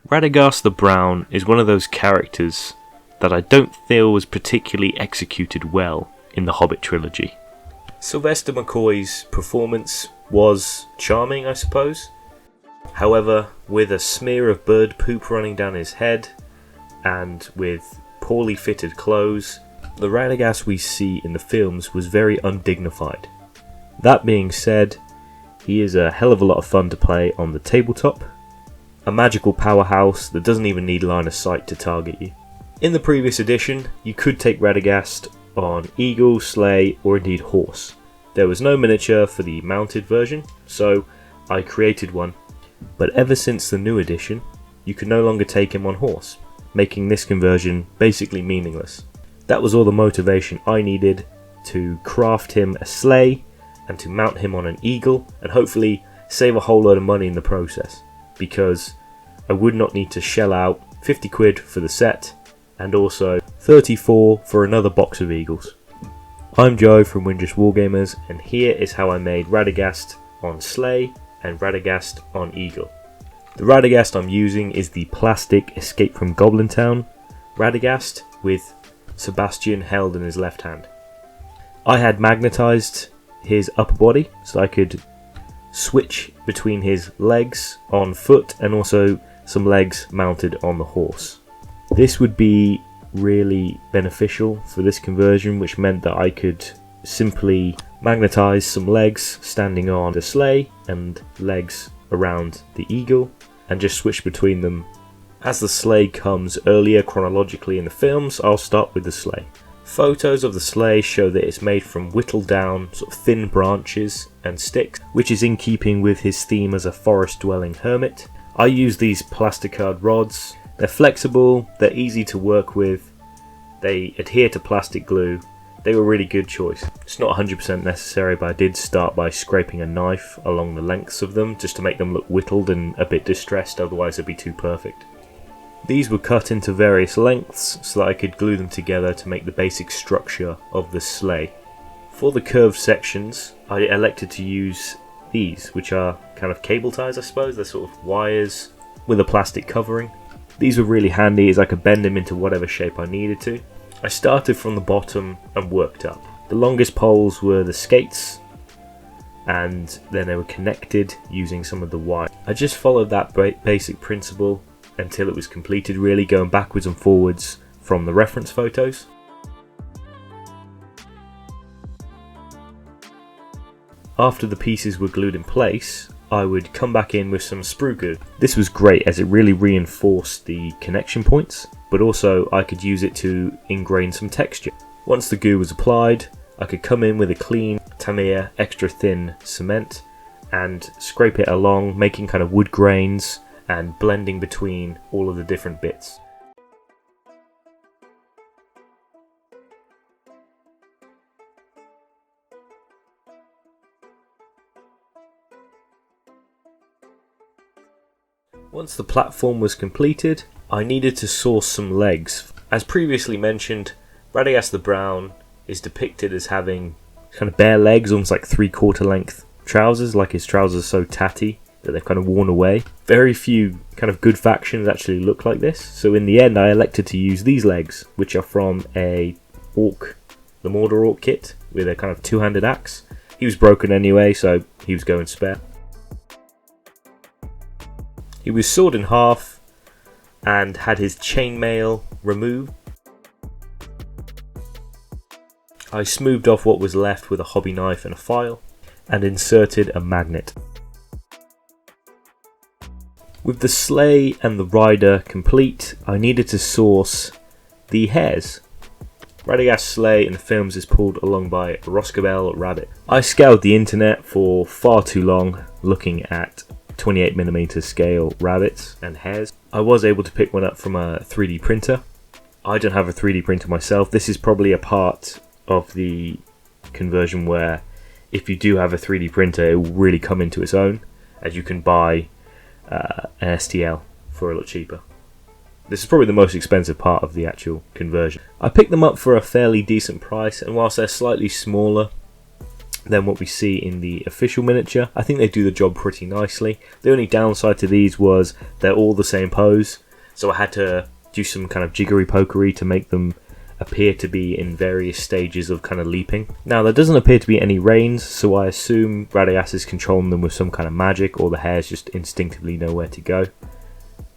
Radagast the Brown is one of those characters that I don't feel was particularly executed well in the Hobbit trilogy. Sylvester McCoy's performance was charming, I suppose. However, with a smear of bird poop running down his head, and with poorly fitted clothes, the Radagast we see in the films was very undignified. That being said, he is a hell of a lot of fun to play on the tabletop, a magical powerhouse that doesn't even need line of sight to target you. In the previous edition, you could take Radagast on Eagle, Sleigh, or indeed Horse. There was no miniature for the mounted version, so I created one. But ever since the new edition, you can no longer take him on Horse, making this conversion basically meaningless. That was all the motivation I needed to craft him a Sleigh and to mount him on an Eagle and hopefully save a whole load of money in the process, because I would not need to shell out 50 quid for the set and also 34 for another box of Eagles. I'm Joe from Windrush Wargamers, and here is how I made Radagast on Sleigh and Radagast on Eagle. The Radagast I'm using is the plastic Escape from Goblin Town Radagast with Sebastian held in his left hand. I had magnetised his upper body so I could switch between his legs on foot and also some legs mounted on the horse. This would be really beneficial for this conversion, which meant that I could simply magnetise some legs standing on the Sleigh and legs around the Eagle and just switch between them. As the Sleigh comes earlier chronologically in the films, I'll start with the Sleigh. Photos of the Sleigh show that it's made from whittled down sort of thin branches and sticks, which is in keeping with his theme as a forest dwelling hermit. I use these plasticard rods. They're flexible, they're easy to work with, they adhere to plastic glue. They were a really good choice. It's not 100% necessary, but I did start by scraping a knife along the lengths of them just to make them look whittled and a bit distressed, otherwise they'd be too perfect. These were cut into various lengths so that I could glue them together to make the basic structure of the Sleigh. For the curved sections, I elected to use these, which are kind of cable ties, I suppose. They're sort of wires with a plastic covering. These were really handy as I could bend them into whatever shape I needed to. I started from the bottom and worked up. The longest poles were the skates, and then they were connected using some of the wire. I just followed that basic principle until it was completed, really going backwards and forwards from the reference photos. After the pieces were glued in place, I would come back in with some sprue glue. This was great as it really reinforced the connection points, but also I could use it to ingrain some texture. Once the glue was applied, I could come in with a clean Tamiya extra thin cement and scrape it along, making kind of wood grains and blending between all of the different bits. Once the platform was completed, I needed to source some legs. As previously mentioned, Radagast the Brown is depicted as having kind of bare legs, almost like 3/4 length trousers, like his trousers are so tatty that they've kind of worn away. Very few kind of good factions actually look like this, so in the end I elected to use these legs, which are from the Mordor Orc kit with a kind of two-handed axe. He was broken anyway, so he was going spare. He was sawed in half and had his chainmail removed. I smoothed off what was left with a hobby knife and a file and inserted a magnet. With the Sleigh and the rider complete, I needed to source the hares. Radagast's sleigh in the films is pulled along by a Roscabel rabbit. I scoured the internet for far too long looking at 28mm scale rabbits and hares. I was able to pick one up from a 3D printer. I don't have a 3D printer myself. This is probably a part of the conversion where if you do have a 3D printer, it will really come into its own, as you can buy an STL for a lot cheaper. This is probably the most expensive part of the actual conversion. I picked them up for a fairly decent price, and whilst they're slightly smaller than what we see in the official miniature. I think they do the job pretty nicely. The only downside to these was they're all the same pose, so I had to do some kind of jiggery pokery to make them appear to be in various stages of kind of leaping. Now there doesn't appear to be any reins, so I assume Radagast is controlling them with some kind of magic, or the hares just instinctively know where to go.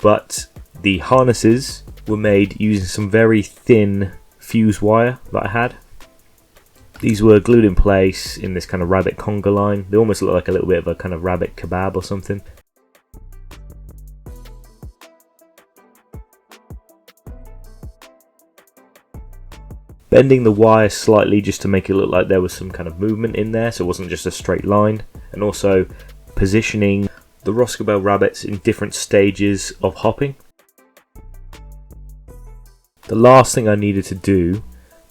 But the harnesses were made using some very thin fuse wire that I had. These were glued in place in this kind of rabbit conga line. They almost look like a little bit of a kind of rabbit kebab or something. Bending the wire slightly just to make it look like there was some kind of movement in there, so it wasn't just a straight line. And also positioning the Roscobel rabbits in different stages of hopping. The last thing I needed to do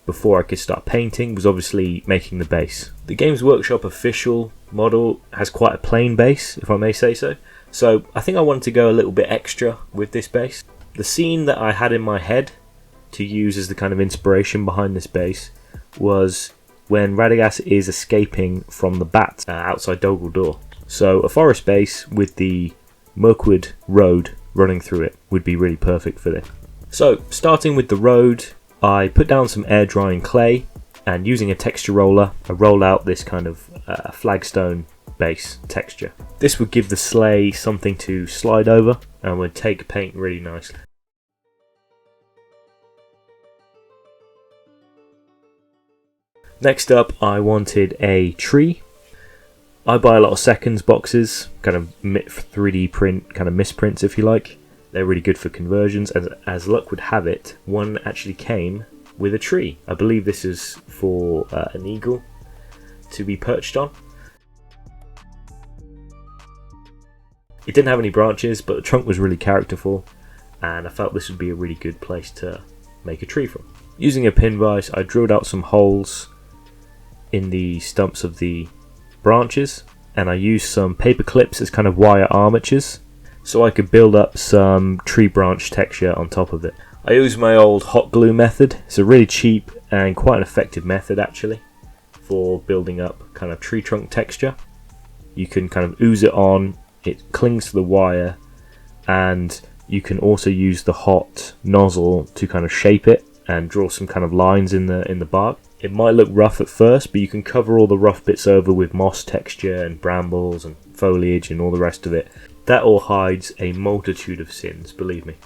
before I could start painting was obviously making the base. The Games Workshop official model has quite a plain base, if I may say so. So I think I wanted to go a little bit extra with this base. The scene that I had in my head to use as the kind of inspiration behind this base was when Radagast is escaping from the bat outside Doggle Door. So a forest base with the Mirkwood Road running through it would be really perfect for this. So starting with the road, I put down some air drying clay, and using a texture roller I rolled out this kind of flagstone base texture. This would give the sleigh something to slide over and would take paint really nicely. Next up, I wanted a tree. I buy a lot of seconds boxes, kind of 3D print, kind of misprints if you like. They're really good for conversions. As luck would have it, one actually came with a tree. I believe this is for an eagle to be perched on. It didn't have any branches, but the trunk was really characterful, and I felt this would be a really good place to make a tree from. Using a pin vise, I drilled out some holes in the stumps of the branches, and I used some paper clips as kind of wire armatures so I could build up some tree branch texture on top of it. I used my old hot glue method. It's a really cheap and quite an effective method actually for building up kind of tree trunk texture. You can kind of ooze it on, it clings to the wire, and you can also use the hot nozzle to kind of shape it and draw some kind of lines in the bark. It might look rough at first, but you can cover all the rough bits over with moss texture and brambles and foliage and all the rest of it. That all hides a multitude of sins, believe me.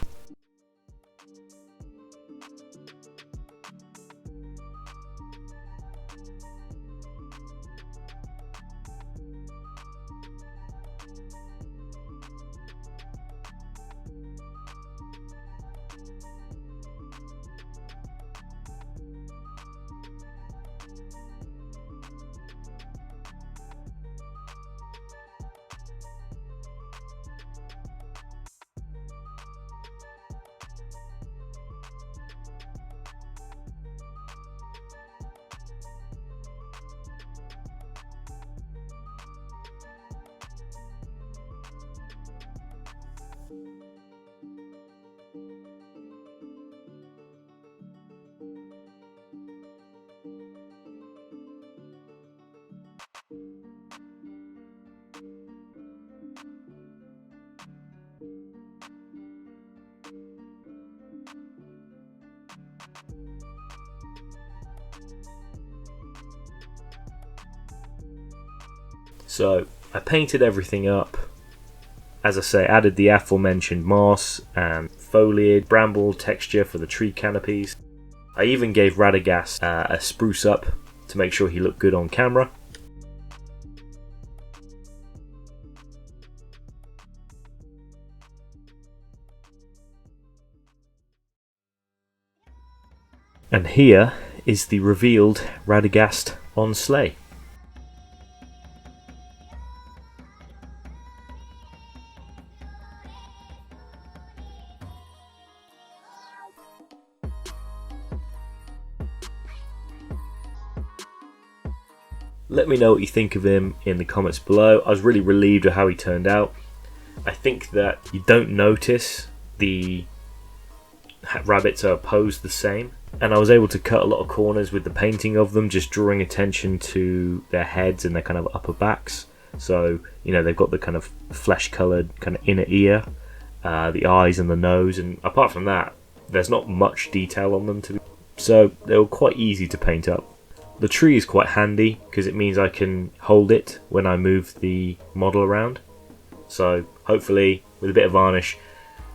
So I painted everything up. As I say, added the aforementioned moss and foliage, bramble texture for the tree canopies. I even gave Radagast a spruce up to make sure he looked good on camera. And here is the revealed Radagast on Sleigh. Let me know what you think of him in the comments below. I was really relieved at how he turned out. I think that you don't notice the rabbits are posed the same. and I was able to cut a lot of corners with the painting of them, just drawing attention to their heads and their kind of upper backs. So, you know, they've got the kind of flesh coloured kind of inner ear, the eyes and the nose, and apart from that, there's not much detail on them, so they were quite easy to paint up. The tree is quite handy because it means I can hold it when I move the model around. So hopefully with a bit of varnish,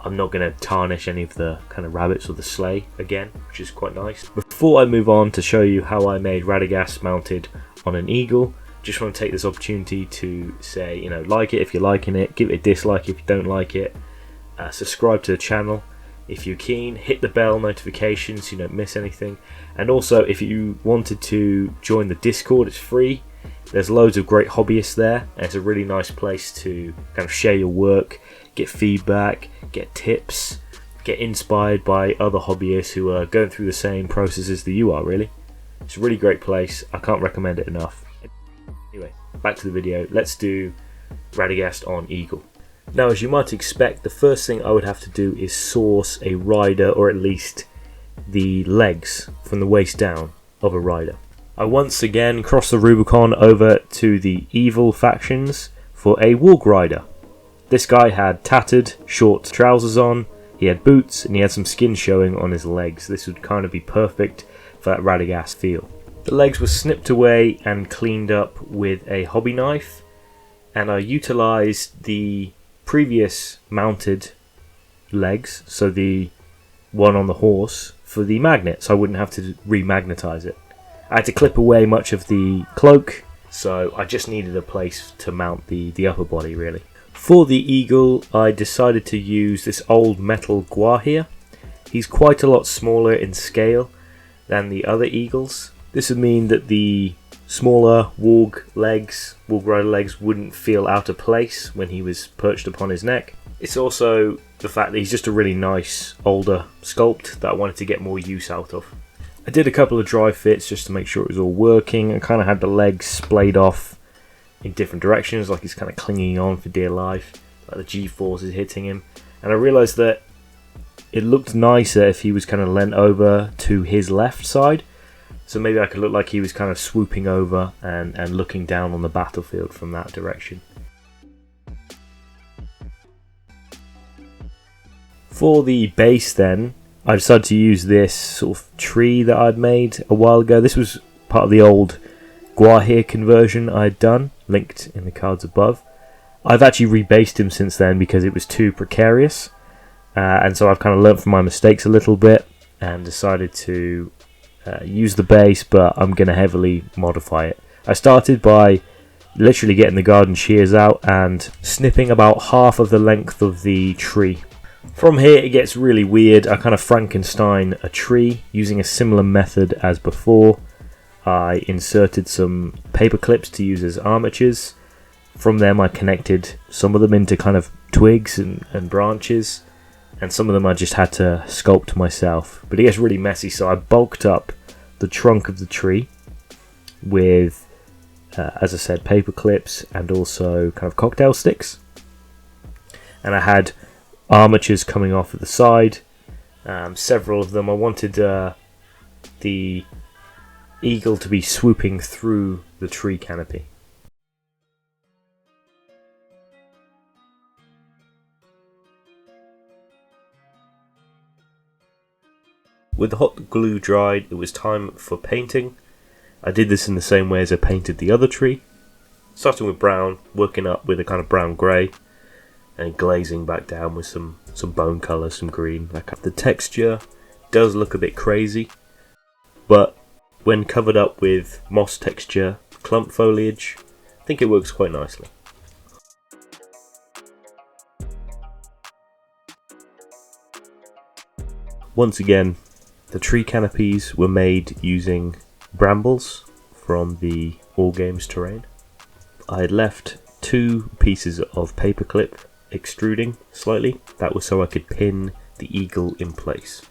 I'm not going to tarnish any of the kind of rabbits or the sleigh again, which is quite nice. Before I move on to show you how I made Radagast mounted on an eagle, just want to take this opportunity to say, you know, like it if you're liking it, give it a dislike if you don't like it, subscribe to the channel if you're keen, hit the bell notifications so you don't miss anything, and also if you wanted to join the Discord, it's free. There's loads of great hobbyists there, and it's a really nice place to kind of share your work, get feedback, get tips, get inspired by other hobbyists who are going through the same processes that you are, really. It's a really great place, I can't recommend it enough. Anyway, back to the video, let's do Radagast on eagle. Now, as you might expect, the first thing I would have to do is source a rider, or at least the legs from the waist down of a rider. I once again crossed the Rubicon over to the evil factions for a warg rider. This guy had tattered, short trousers on, he had boots, and he had some skin showing on his legs. This would kind of be perfect for that Radagast feel. The legs were snipped away and cleaned up with a hobby knife, and I utilised the previous mounted legs, so the one on the horse, for the magnet, so I wouldn't have to remagnetize it. I had to clip away much of the cloak, so I just needed a place to mount the upper body, really. For the eagle, I decided to use this old metal gua here. He's quite a lot smaller in scale than the other eagles. This would mean that the smaller warg rider legs wouldn't feel out of place when he was perched upon his neck. It's also the fact that he's just a really nice older sculpt that I wanted to get more use out of. I did a couple of dry fits just to make sure it was all working, and kind of had the legs splayed off in different directions, like he's kind of clinging on for dear life, like the G-force is hitting him. And I realised that it looked nicer if he was kind of leant over to his left side. So maybe I could look like he was kind of swooping over and looking down on the battlefield from that direction. For the base then, I decided to use this sort of tree that I'd made a while ago. This was part of the old Guahir conversion I had done, linked in the cards above. I've actually rebased him since then because it was too precarious. And so I've kind of learnt from my mistakes a little bit and decided to use the base, but I'm going to heavily modify it. I started by literally getting the garden shears out and snipping about half of the length of the tree. From here it gets really weird. I kind of Frankenstein a tree using a similar method as before. I inserted some paper clips to use as armatures. From them I connected some of them into kind of twigs and branches, and some of them I just had to sculpt myself. But it gets really messy, so I bulked up the trunk of the tree with, as I said, paper clips and also kind of cocktail sticks. And I had armatures coming off at the side, several of them. I wanted the eagle to be swooping through the tree canopy. With the hot glue dried, it was time for painting. I did this in the same way as I painted the other tree, starting with brown, working up with a kind of brown grey, and glazing back down with some bone colour, some green. The texture does look a bit crazy, but when covered up with moss texture, clump foliage, I think it works quite nicely. Once again, the tree canopies were made using brambles from the All Games terrain. I had left 2 pieces of paperclip extruding slightly. That was so I could pin the eagle in place.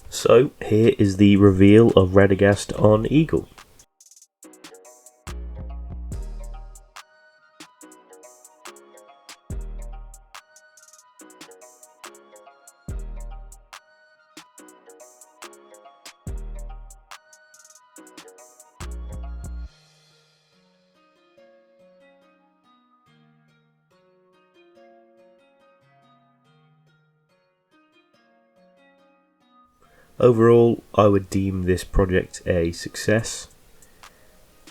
So here is the reveal of Radagast on eagle. Overall, I would deem this project a success.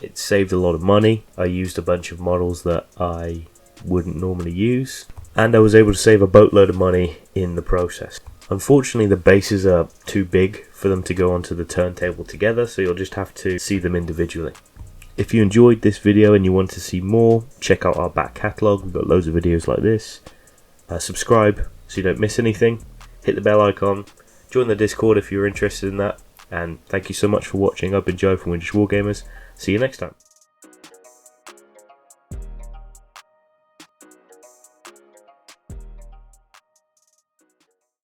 It saved a lot of money. I used a bunch of models that I wouldn't normally use, and I was able to save a boatload of money in the process. Unfortunately, the bases are too big for them to go onto the turntable together, so you'll just have to see them individually. If you enjoyed this video and you want to see more, check out our back catalogue. We've got loads of videos like this. Subscribe so you don't miss anything. Hit the bell icon. Join the Discord if you're interested in that. And thank you so much for watching. I've been Joe from Windish Wargamers. See you next time.